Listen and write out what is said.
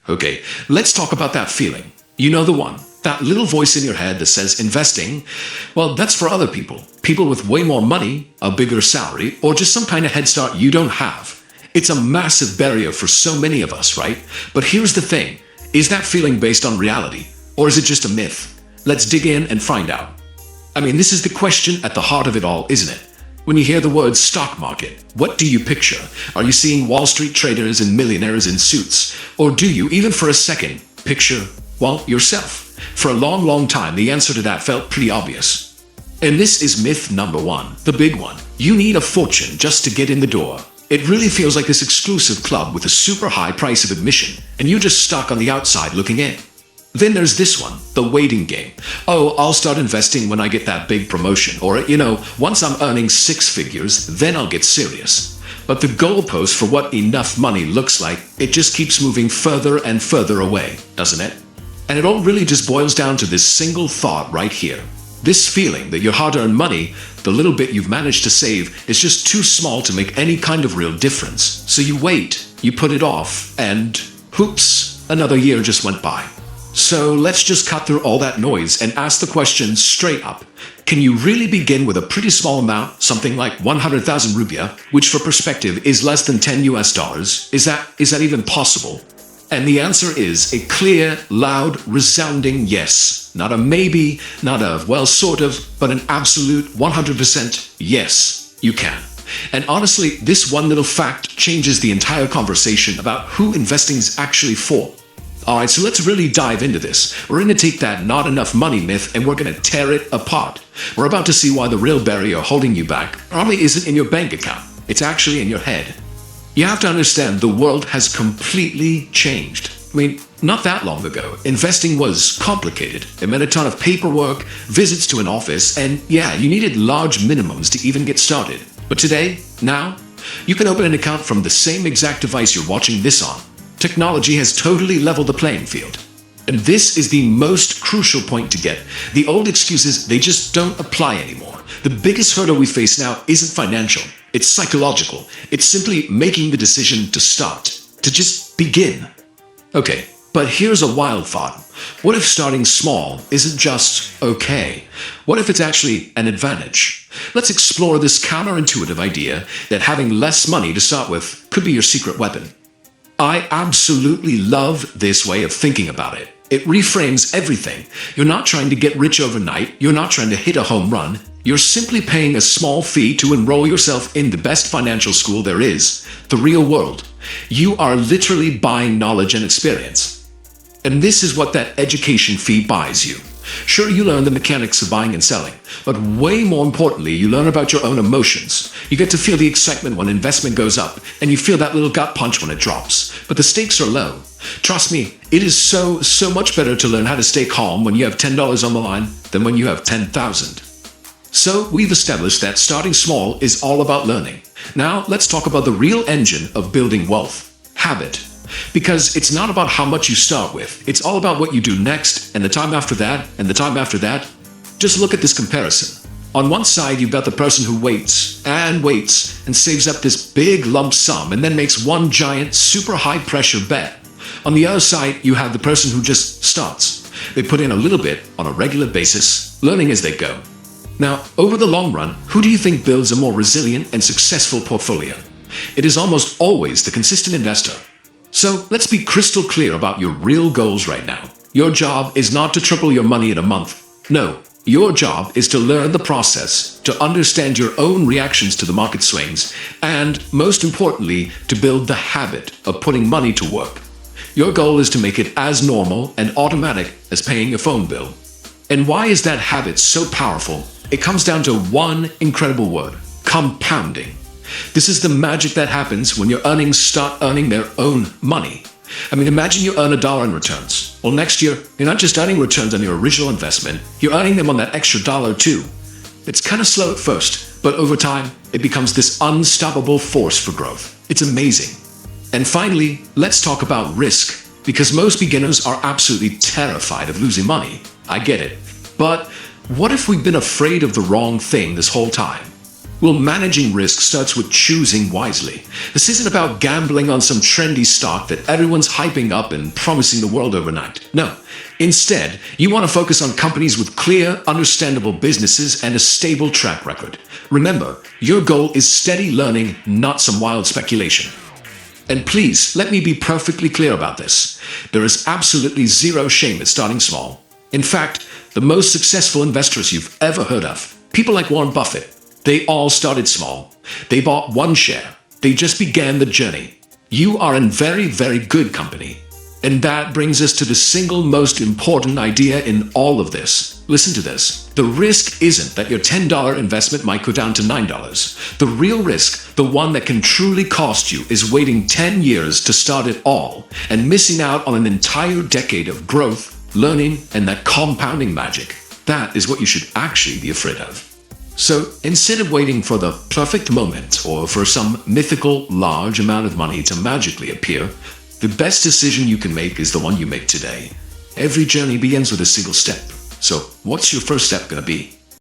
Okay, let's talk about that feeling. You know the one. That little voice in your head that says investing, well, that's for other people. People with way more money, a bigger salary, or just some kind of head start you don't have. It's a massive barrier for so many of us, right? But here's the thing. Is that feeling based on reality? Or is it just a myth? Let's dig in and find out. I mean, this is the question at the heart of it all, isn't it? When you hear the word stock market, what do you picture? Are you seeing Wall Street traders and millionaires in suits? Or do you, even for a second, picture, well, yourself? For a long, long time, the answer to that felt pretty obvious. And this is myth number one, the big one. You need a fortune just to get in the door. It really feels like this exclusive club with a super high price of admission, and you're just stuck on the outside looking in. Then there's this one, the waiting game. Oh, I'll start investing when I get that big promotion, or, once I'm earning six figures, then I'll get serious. But the goalpost for what enough money looks like, it just keeps moving further and further away, doesn't it? And it all really just boils down to this single thought right here. This feeling that your hard-earned money, the little bit you've managed to save, is just too small to make any kind of real difference. So you wait, you put it off, and whoops, another year just went by. So let's just cut through all that noise and ask the question straight up. Can you really begin with a pretty small amount, something like 100,000 rupiah, which for perspective is less than 10 US dollars? Is that even possible? And the answer is a clear, loud, resounding yes. Not a maybe, not a well sort of, but an absolute 100% yes, you can. And honestly, this one little fact changes the entire conversation about who investing is actually for. Alright, so let's really dive into this. We're going to take that not enough money myth and we're going to tear it apart. We're about to see why the real barrier holding you back probably isn't in your bank account. It's actually in your head. You have to understand the world has completely changed. I mean, not that long ago, investing was complicated. It meant a ton of paperwork, visits to an office, and yeah, you needed large minimums to even get started. But today, now, you can open an account from the same exact device you're watching this on. Technology has totally leveled the playing field. And this is the most crucial point to get. The old excuses, they just don't apply anymore. The biggest hurdle we face now isn't financial. It's psychological. It's simply making the decision to start, to just begin. Okay, but here's a wild thought. What if starting small isn't just okay? What if it's actually an advantage? Let's explore this counterintuitive idea that having less money to start with could be your secret weapon. I absolutely love this way of thinking about it. It reframes everything. You're not trying to get rich overnight. You're not trying to hit a home run. You're simply paying a small fee to enroll yourself in the best financial school there is, the real world. You are literally buying knowledge and experience. And this is what that education fee buys you. Sure, you learn the mechanics of buying and selling, but way more importantly, you learn about your own emotions. You get to feel the excitement when investment goes up, and you feel that little gut punch when it drops. But the stakes are low. Trust me, it is so much better to learn how to stay calm when you have $10 on the line than when you have 10,000. So we've established that starting small is all about learning. Now let's talk about the real engine of building wealth, habit. Because it's not about how much you start with. It's all about what you do next, and the time after that, and the time after that. Just look at this comparison. On one side, you've got the person who waits and saves up this big lump sum and then makes one giant, super high pressure bet. On the other side, you have the person who just starts. They put in a little bit on a regular basis, learning as they go. Now, over the long run, who do you think builds a more resilient and successful portfolio? It is almost always the consistent investor. So let's be crystal clear about your real goals right now. Your job is not to triple your money in a month. No, your job is to learn the process, to understand your own reactions to the market swings, and most importantly, to build the habit of putting money to work. Your goal is to make it as normal and automatic as paying your phone bill. And why is that habit so powerful? It comes down to one incredible word: compounding. This is the magic that happens when your earnings start earning their own money. I mean, imagine you earn $1 in returns. Well, next year, you're not just earning returns on your original investment, you're earning them on that extra dollar too. It's kind of slow at first, but over time, it becomes this unstoppable force for growth. It's amazing. And finally, let's talk about risk, because most beginners are absolutely terrified of losing money. I get it. But what if we've been afraid of the wrong thing this whole time? Well, managing risk starts with choosing wisely. This isn't about gambling on some trendy stock that everyone's hyping up and promising the world overnight. No. Instead, you want to focus on companies with clear, understandable businesses and a stable track record. Remember, your goal is steady learning, not some wild speculation. And please, let me be perfectly clear about this. There is absolutely zero shame in starting small. In fact, the most successful investors you've ever heard of, people like Warren Buffett, they all started small. They bought one share. They just began the journey. You are in very, very good company. And that brings us to the single most important idea in all of this. Listen to this. The risk isn't that your $10 investment might go down to $9. The real risk, the one that can truly cost you, is waiting 10 years to start it all and missing out on an entire decade of growth, learning, and that compounding magic. That is what you should actually be afraid of. So instead of waiting for the perfect moment or for some mythical large amount of money to magically appear, the best decision you can make is the one you make today. Every journey begins with a single step. So what's your first step going to be?